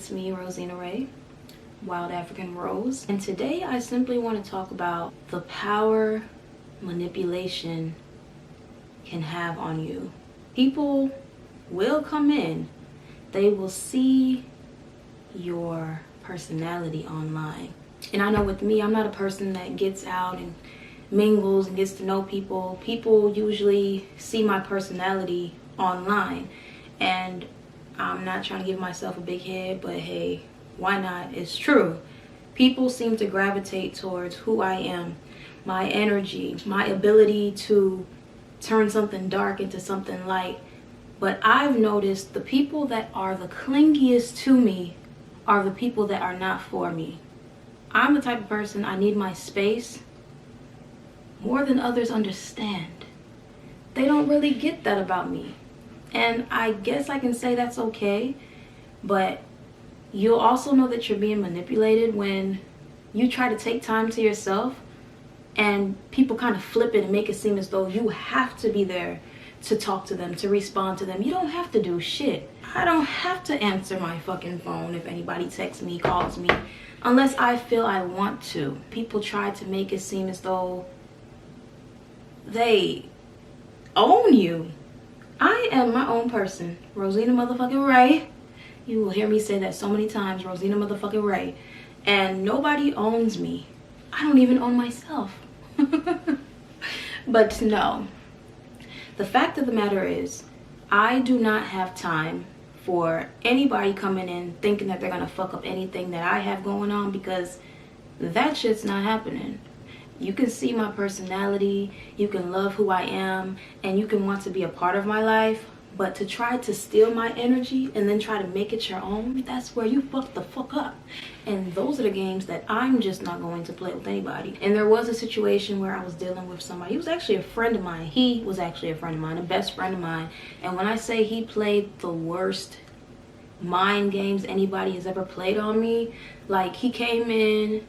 It's me, RoSina Ray, Wild African Rose, and today I simply want to talk about the power manipulation can have on you. People will come in, they will see your personality online. And I know with me, I'm not a person that gets out and mingles and gets to know people. People usually see my personality online, and I'm not trying to give myself a big head, but hey, why not? It's true. People seem to gravitate towards who I am, my energy, my ability to turn something dark into something light. But I've noticed the people that are the clingiest to me are the people that are not for me. I'm the type of person, I need my space more than others understand. They don't really get that about me. And I guess I can say that's okay, but you'll also know that you're being manipulated when you try to take time to yourself and people kind of flip it and make it seem as though you have to be there to talk to them, to respond to them. You don't have to do shit. I don't have to answer my fucking phone if anybody texts me, calls me, unless I feel I want to. People try to make it seem as though they own you. I am my own person, RoSina motherfucking Ray. You will hear me say that so many times, RoSina motherfucking Ray. And nobody owns me. I don't even own myself. But no. The fact of the matter is, I do not have time for anybody coming in thinking that they're gonna fuck up anything that I have going on, because that shit's not happening. You can see my personality, you can love who I am, and you can want to be a part of my life, but to try to steal my energy and then try to make it your own, that's where you fuck the fuck up. And those are the games that I'm just not going to play with anybody. And there was a situation where I was dealing with somebody. He was actually a friend of mine. He was actually a friend of mine, a best friend of mine. And when I say he played the worst mind games anybody has ever played on me, like, he came in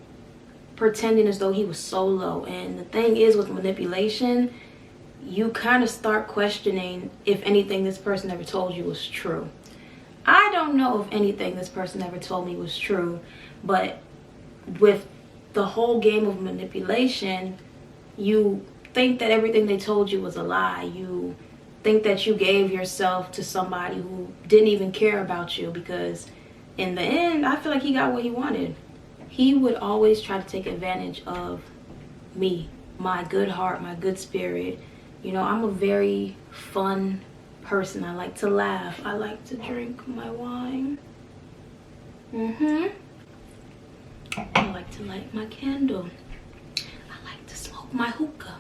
pretending as though he was so low. And the thing is, with manipulation, you kind of start questioning if anything this person ever told you was true. I don't know if anything this person ever told me was true, but with the whole game of manipulation, you think that everything they told you was a lie. You think that you gave yourself to somebody who didn't even care about you, because in the end, I feel like he got what he wanted. He would always try to take advantage of me, my good heart, my good spirit. You know, I'm a very fun person. I like to laugh. I like to drink my wine. I like to light my candle. I like to smoke my hookah.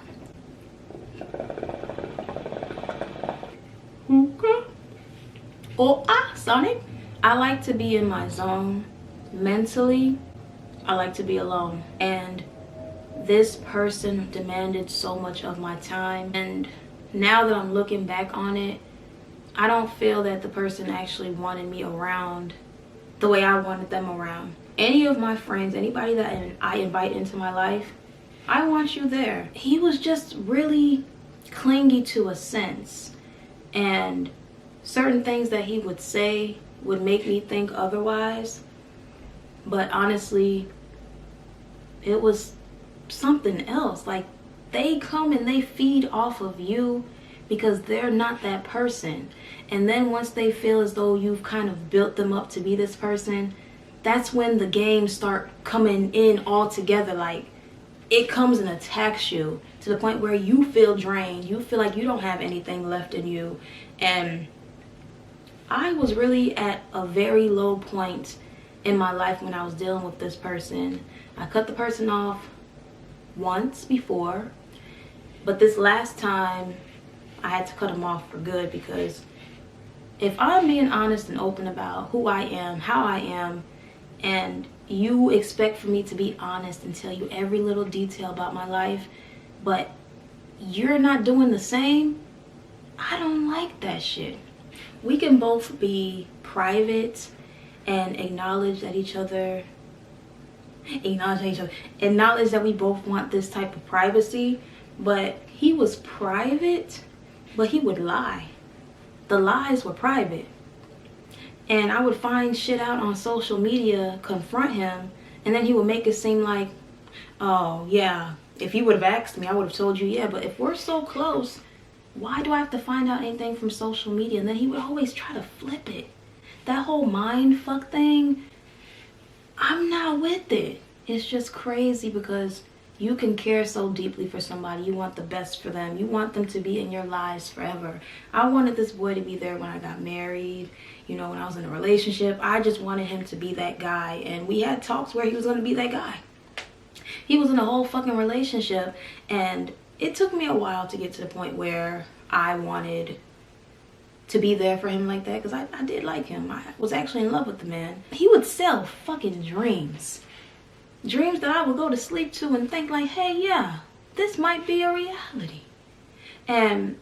Hookah? Oh, Sonic. I like to be in my zone mentally. I like to be alone, and this person demanded so much of my time. And now that I'm looking back on it, I don't feel that the person actually wanted me around the way I wanted them around. Any of my friends, anybody that I invite into my life, I want you there. He was just really clingy to a sense, and certain things that he would say would make me think otherwise. But honestly, it was something else. Like, they come and they feed off of you because they're not that person. And then once they feel as though you've kind of built them up to be this person, that's when the games start coming in all together. Like, it comes and attacks you to the point where you feel drained. You feel like you don't have anything left in you. And I was really at a very low point in my life when I was dealing with this person. I cut the person off once before, but this last time I had to cut him off for good, because if I'm being honest and open about who I am, how I am, and you expect for me to be honest and tell you every little detail about my life, but you're not doing the same, I don't like that shit. We can both be private and acknowledge that acknowledge that we both want this type of privacy. But he was private, but he would lie. The lies were private. And I would find shit out on social media, confront him, and then he would make it seem like, oh yeah, if you would have asked me, I would have told you, yeah, but if we're so close, why do I have to find out anything from social media? And then he would always try to flip it. That whole mind fuck thing, I'm not with it. It's just crazy because you can care so deeply for somebody. You want the best for them. You want them to be in your lives forever. I wanted this boy to be there when I got married, you know, when I was in a relationship. I just wanted him to be that guy. And we had talks where he was going to be that guy. He was in a whole fucking relationship. And it took me a while to get to the point where I wanted to be there for him like that. Because I did like him. I was actually in love with the man. He would sell fucking dreams. Dreams that I would go to sleep to and think like, hey, yeah, this might be a reality. And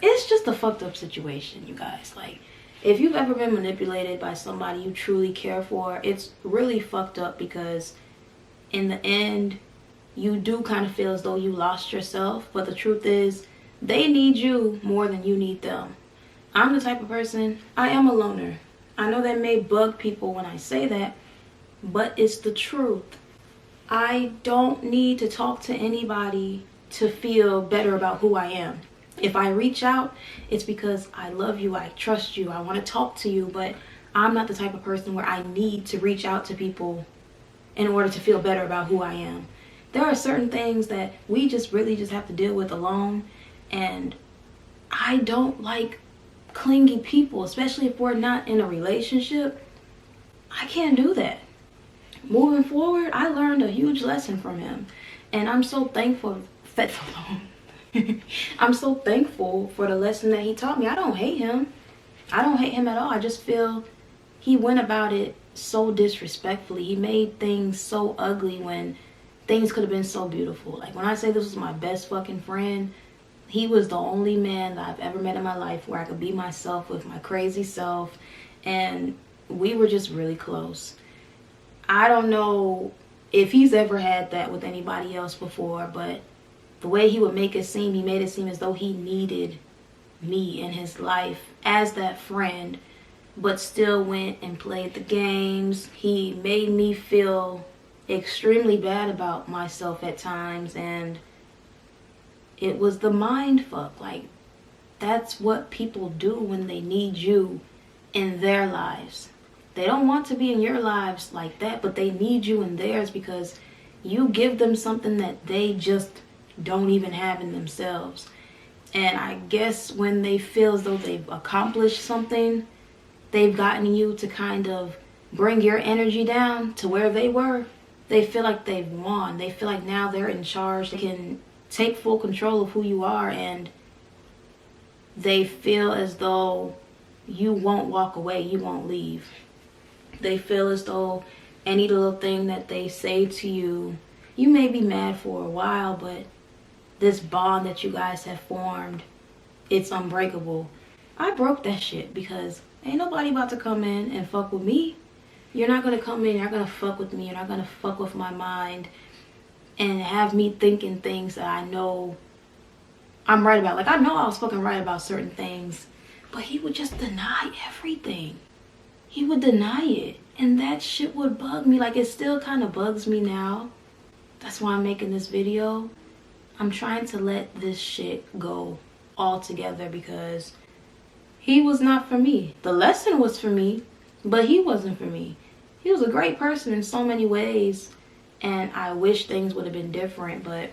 it's just a fucked up situation, you guys. Like, if you've ever been manipulated by somebody you truly care for, it's really fucked up because in the end, you do kind of feel as though you lost yourself. But the truth is, they need you more than you need them. I'm the type of person, I am a loner. I know that may bug people when I say that, but it's the truth. I don't need to talk to anybody to feel better about who I am. If I reach out, it's because I love you, I trust you, I want to talk to you, but I'm not the type of person where I need to reach out to people in order to feel better about who I am. There are certain things that we just really just have to deal with alone, and I don't like clingy people, especially if we're not in a relationship. I can't do that. Moving forward, I learned a huge lesson from him, and I'm so thankful. I'm so thankful for the lesson that he taught me. I don't hate him. I don't hate him at all. I just feel he went about it so disrespectfully. He made things so ugly when things could have been so beautiful. Like when I say this was my best fucking friend, he was the only man that I've ever met in my life where I could be myself with my crazy self, and we were just really close. I don't know if he's ever had that with anybody else before, but the way he would make it seem, he made it seem as though he needed me in his life as that friend, but still went and played the games. He made me feel extremely bad about myself at times, and it was the mind fuck. Like, that's what people do when they need you in their lives. They don't want to be in your lives like that, but they need you in theirs because you give them something that they just don't even have in themselves. And I guess when they feel as though they've accomplished something, they've gotten you to kind of bring your energy down to where they were. They feel like they've won. They feel like now they're in charge. They can take full control of who you are, and they feel as though you won't walk away, you won't leave. They feel as though any little thing that they say to you, you may be mad for a while, but this bond that you guys have formed, it's unbreakable. I broke that shit because ain't nobody about to come in and fuck with me. You're not going to come in, you're not going to fuck with me, you're not going to fuck with my mind and have me thinking things that I know I'm right about. Like, I know I was fucking right about certain things, but he would just deny everything. He would deny it, and that shit would bug me. Like, it still kind of bugs me now. That's why I'm making this video. I'm trying to let this shit go altogether because he was not for me. The lesson was for me, but he wasn't for me. He was a great person in so many ways, and I wish things would have been different, but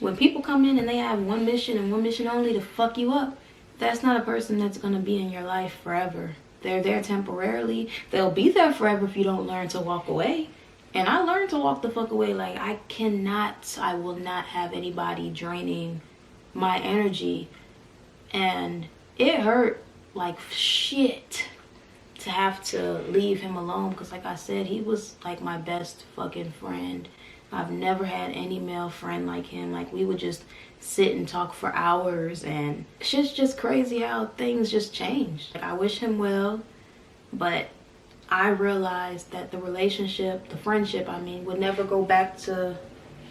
when people come in and they have one mission and one mission only, to fuck you up, that's not a person that's going to be in your life forever. They're there temporarily. They'll be there forever if you don't learn to walk away. And I learned to walk the fuck away. Like, I will not have anybody draining my energy. And it hurt like shit to have to leave him alone, because like I said, he was like my best fucking friend. I've never had any male friend like him. Like, we would just sit and talk for hours, and shit's just crazy how things just changed. Like, I wish him well, but I realized that the relationship, the friendship I mean, would never go back to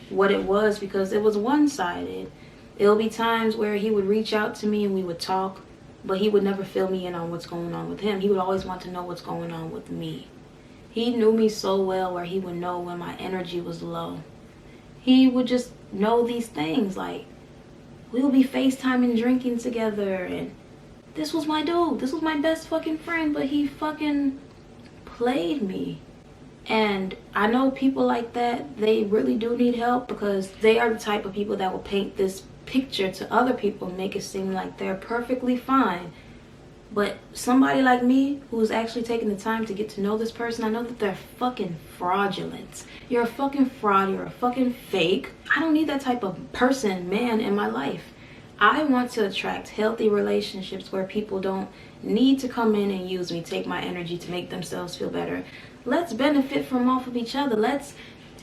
what it was because it was one-sided. There'll be times where he would reach out to me and we would talk, but he would never fill me in on what's going on with him. He would always want to know what's going on with me. He knew me so well where he would know when my energy was low. He would just know these things, like we would be FaceTiming, drinking together, and this was my dude. This was my best fucking friend, but he fucking played me. And I know people like that, they really do need help, because they are the type of people that will paint this picture to other people and make it seem like they're perfectly fine. But somebody like me, who's actually taking the time to get to know this person, I know that they're fucking fraudulent. You're a fucking fraud. You're a fucking fake. I don't need that type of person, man, in my life. I want to attract healthy relationships where people don't need to come in and use me, take my energy to make themselves feel better. Let's benefit from off of each other. Let's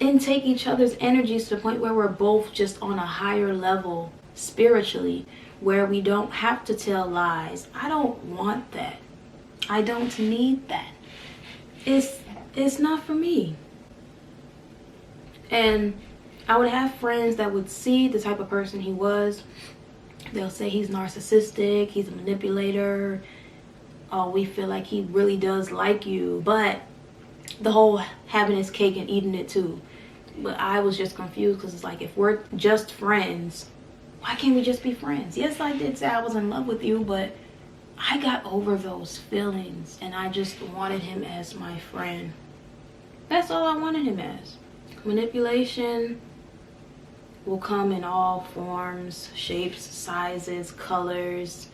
intake each other's energies to the point where we're both just on a higher level spiritually, where we don't have to tell lies. I don't want that. I don't need that. It's not for me. And I would have friends that would see the type of person he was. They'll say he's narcissistic, he's a manipulator. Oh, we feel like he really does like you. But the whole having his cake and eating it too. But I was just confused, because it's like, if we're just friends, why can't we just be friends? Yes, I did say I was in love with you, but I got over those feelings and I just wanted him as my friend. That's all I wanted him as. Manipulation will come in all forms, shapes, sizes, colors.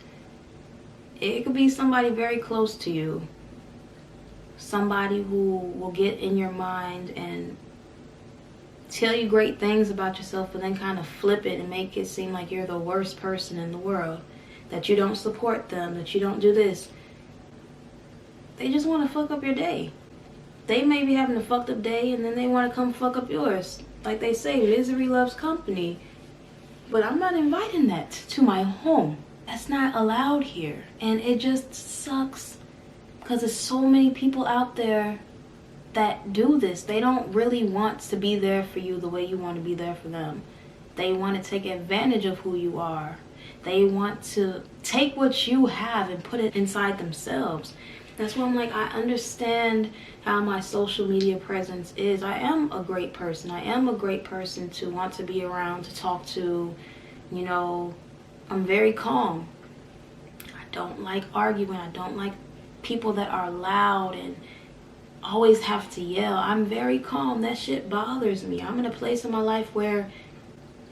It could be somebody very close to you. Somebody who will get in your mind and tell you great things about yourself, but then kind of flip it and make it seem like you're the worst person in the world, that you don't support them, that you don't do this. They just want to fuck up your day. They may be having a fucked up day, and then they want to come fuck up yours. Like they say, misery loves company. But I'm not inviting that to my home. That's not allowed here. And it just sucks, because there's so many people out there that do this. They don't really want to be there for you the way you want to be there for them. They want to take advantage of who you are. They want to take what you have and put it inside themselves. That's why I'm like, I understand how my social media presence is. I am a great person. I am a great person to want to be around, to talk to. You know, I'm very calm. I don't like arguing. I don't like people that are loud and always have to yell. I'm very calm. That shit bothers me. I'm in a place in my life where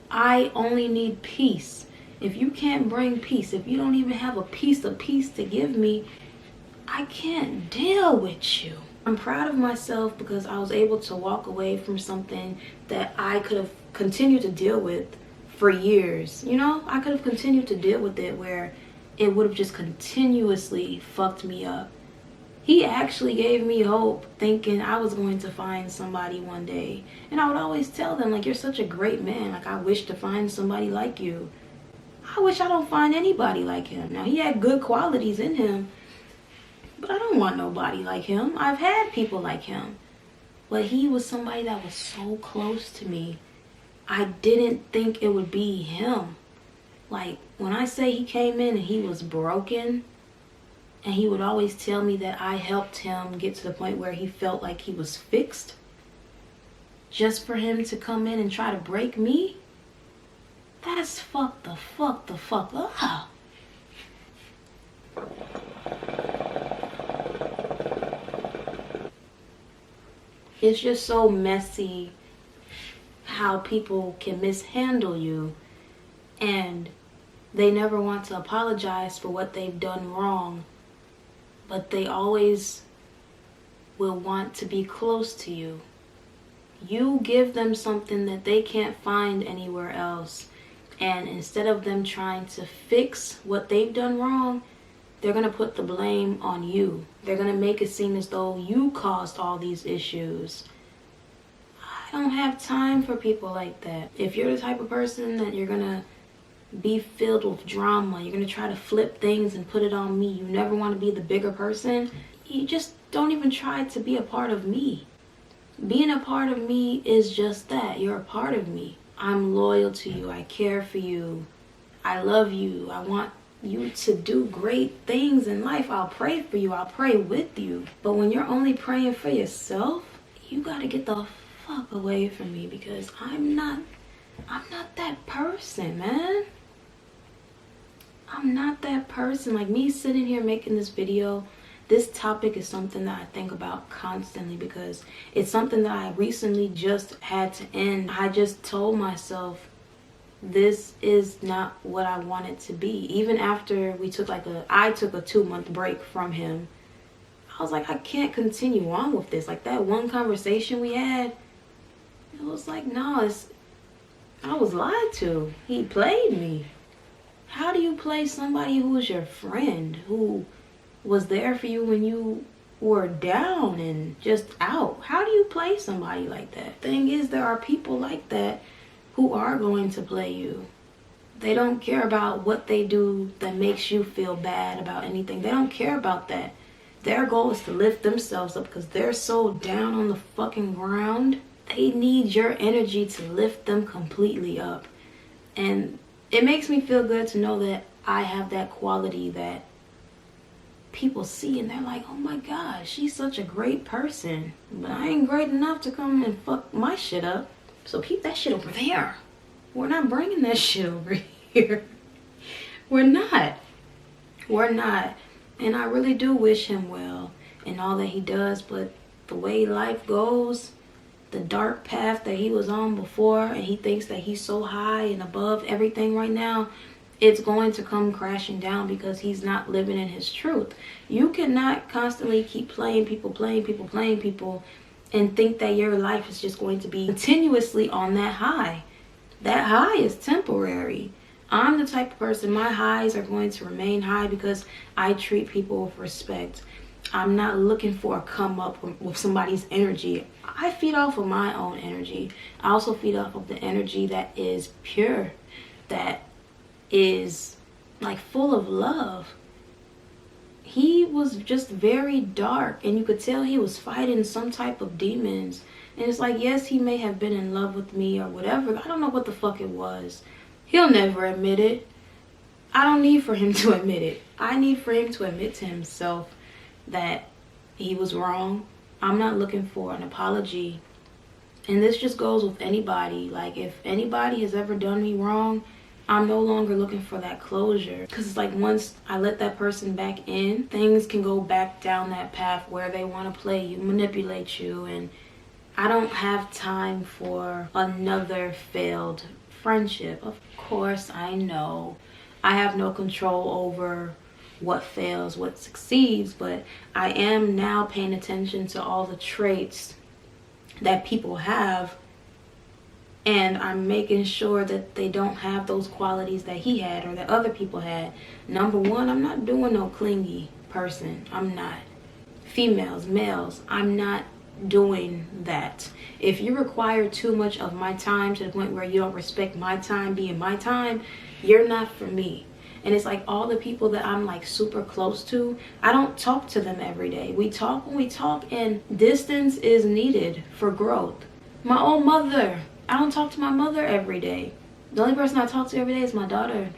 I only need peace. If you can't bring peace, if you don't even have a piece of peace to give me, I can't deal with you. I'm proud of myself because I was able to walk away from something that I could have continued to deal with for years. You know, I could have continued to deal with it where it would have just continuously fucked me up. He actually gave me hope, thinking I was going to find somebody one day. And I would always tell them, like, you're such a great man. Like, I wish to find somebody like you. I wish I don't find anybody like him. Now, he had good qualities in him, but I don't want nobody like him. I've had people like him. But he was somebody that was so close to me. I didn't think it would be him. Like, when I say he came in and he was broken, and he would always tell me that I helped him get to the point where he felt like he was fixed, just for him to come in and try to break me, that's fuck the fuck up. It's just so messy how people can mishandle you, and they never want to apologize for what they've done wrong, but they always will want to be close to you. You give them something that they can't find anywhere else, and instead of them trying to fix what they've done wrong, they're going to put the blame on you. They're going to make it seem as though you caused all these issues. I don't have time for people like that. If you're the type of person that you're going to be filled with drama, you're going to try to flip things and put it on me, you never want to be the bigger person, you just don't even try to be a part of me. Being a part of me is just that. You're a part of me. I'm loyal to you. I care for you. I love you. I want you to do great things in life. I'll pray for you. I'll pray with you. But when you're only praying for yourself, you gotta get the fuck away from me, because I'm not that person, man. I'm not that person. Like, me sitting here making this video, this topic is something that I think about constantly, because it's something that I recently just had to end. I just told myself, this is not what I want it to be. Even after we took I took a 2-month break from him, I was like, I can't continue on with this. Like, that one conversation we had, it was like, no, I was lied to. He played me. How do you play somebody who was your friend, who was there for you when you were down and just out? How do you play somebody like that? Thing is, there are people like that who are going to play you. They don't care about what they do that makes you feel bad about anything. They don't care about that. Their goal is to lift themselves up, because they're so down on the fucking ground. They need your energy to lift them completely up. And it makes me feel good to know that I have that quality that people see and they're like, oh my gosh, she's such a great person. But I ain't great enough to come and fuck my shit up. So keep that shit over there. We're not bringing that shit over here. We're not. We're not. And I really do wish him well in all that he does. But the way life goes, the dark path that he was on before, and he thinks that he's so high and above everything right now, it's going to come crashing down, because he's not living in his truth. You cannot constantly keep playing people, and think that your life is just going to be continuously on that high. That high is temporary. I'm the type of person, my highs are going to remain high because I treat people with respect. I'm not looking for a come up with somebody's energy. I feed off of my own energy. I also feed off of the energy that is pure, that is like full of love. He was just very dark, and you could tell he was fighting some type of demons. And it's like, yes, he may have been in love with me or whatever. I don't know what the fuck it was. He'll never admit it. I don't need for him to admit it. I need for him to admit to himself that he was wrong. I'm not looking for an apology. And this just goes with anybody. Like, if anybody has ever done me wrong, I'm no longer looking for that closure. Because it's like, once I let that person back in, things can go back down that path where they want to play you, manipulate you. And I don't have time for another failed friendship. Of course, I know I have no control over what fails, what succeeds, but I am now paying attention to all the traits that people have, and I'm making sure that they don't have those qualities that he had or that other people had. Number one, I'm not doing no clingy person. I'm not. Females, males, I'm not doing that. If you require too much of my time to the point where you don't respect my time being my time, you're not for me. And it's like, all the people that I'm like super close to, I don't talk to them every day. We talk when we talk, and distance is needed for growth. My own mother, I don't talk to my mother every day. The only person I talk to every day is my daughter.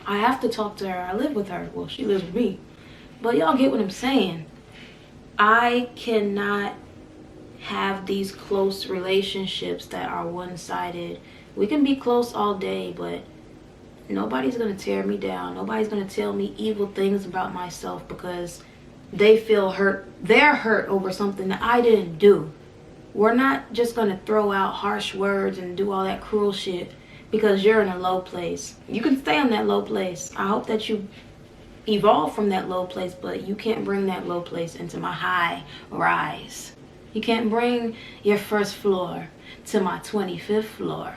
I have to talk to her. I live with her. Well, she lives with me. But y'all get what I'm saying. I cannot have these close relationships that are one-sided. We can be close all day, but nobody's going to tear me down. Nobody's going to tell me evil things about myself because they feel hurt. They're hurt over something that I didn't do. We're not just going to throw out harsh words and do all that cruel shit because you're in a low place. You can stay in that low place. I hope that you evolve from that low place, but you can't bring that low place into my high rise. You can't bring your first floor to my 25th floor.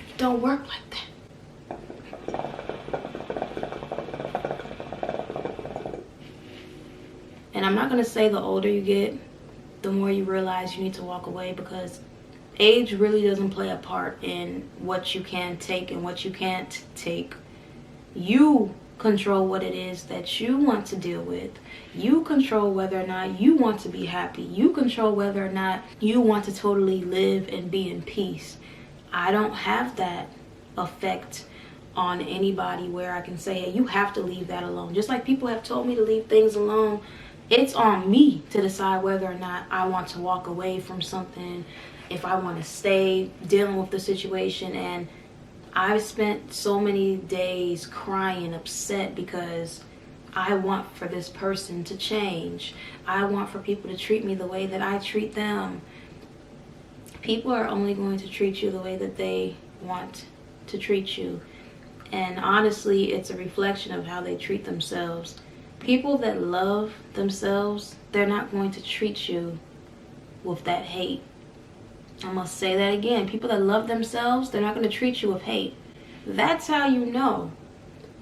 It don't work like that. And I'm not going to say the older you get, the more you realize you need to walk away, because age really doesn't play a part in what you can take and what you can't take. You control what it is that you want to deal with. You control whether or not you want to be happy. You control whether or not you want to totally live and be in peace. I don't have that effect on anybody where I can say, hey, you have to leave that alone. Just like people have told me to leave things alone, it's on me to decide whether or not I want to walk away from something, if I want to stay dealing with the situation. And I've spent so many days crying, upset, because I want for this person to change. I want for people to treat me the way that I treat them. People are only going to treat you the way that they want to treat you. And honestly, it's a reflection of how they treat themselves. People that love themselves, they're not going to treat you with that hate. I must say that again. People that love themselves, they're not going to treat you with hate. That's how you know.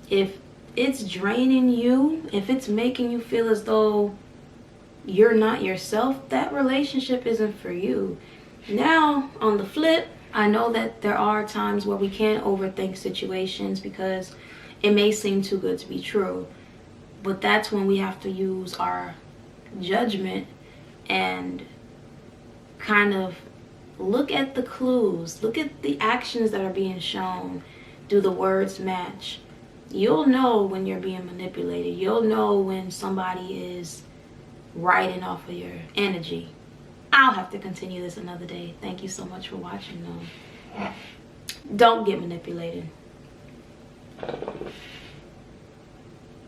If it's draining you, if it's making you feel as though you're not yourself, that relationship isn't for you. Now, on the flip, I know that there are times where we can't overthink situations because it may seem too good to be true. But that's when we have to use our judgment and kind of look at the clues, look at the actions that are being shown. Do the words match? You'll know when you're being manipulated. You'll know when somebody is riding off of your energy. I'll have to continue this another day. Thank you so much for watching, though. Don't get manipulated.